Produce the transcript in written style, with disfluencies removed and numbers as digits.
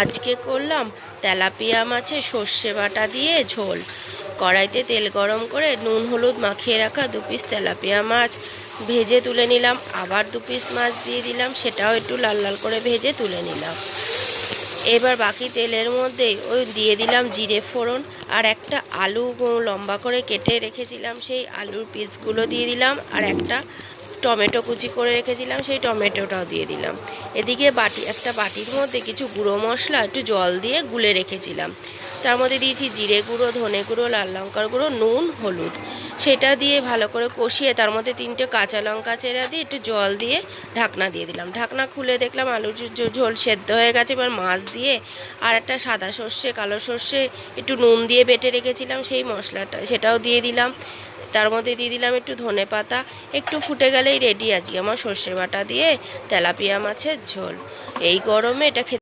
আজকে করলাম তেলাপিয়া মাছের সর্ষে বাটা দিয়ে ঝোল। কড়াইতে তেল গরম করে নুন হলুদ মাখিয়ে রাখা 2 পিস তেলাপিয়া মাছ ভেজে তুলে নিলাম। আবার 2 পিস মাছ দিয়ে দিলাম, সেটাও একটু লাল লাল করে ভেজে তুলে নিলাম। এবার বাকি তেলের মধ্যে ওই দিয়ে দিলাম জিরে ফোড়ন, আর একটা আলু লম্বা করে কেটে রেখেছিলাম সেই আলুর পিসগুলো দিয়ে দিলাম, আর একটা টমেটো কুচি করে রেখেছিলাম সেই টমেটোটাও দিয়ে দিলাম। এদিকে একটা বাটির মধ্যে কিছু গুঁড়ো মশলা একটু জল দিয়ে গুলে রেখেছিলাম। তার মধ্যে দিয়েছি জিরে গুঁড়ো, ধনে গুঁড়ো, লাল লঙ্কার গুঁড়ো, নুন, হলুদ। সেটা দিয়ে ভালো করে কষিয়ে তার মধ্যে 3টে কাঁচা লঙ্কা চেরা দিয়ে একটু জল দিয়ে ঢাকনা দিয়ে দিলাম। ঢাকনা খুলে দেখলাম আলুর ঝোল সেদ্ধ হয়ে গেছে। এবার মাছ দিয়ে আর একটা সাদা সর্ষে, কালো সর্ষে একটু নুন দিয়ে বেটে রেখেছিলাম সেই মশলাটা, সেটাও দিয়ে দিলাম। তার মধ্যে দিয়ে দিলাম একটু ধনে পাতা। একটু ফুটে গেলেই রেডি আজকে আমার সর্ষে বাটা দিয়ে তেলাপিয়া মাছের ঝোল। এই গরমে এটা খেতে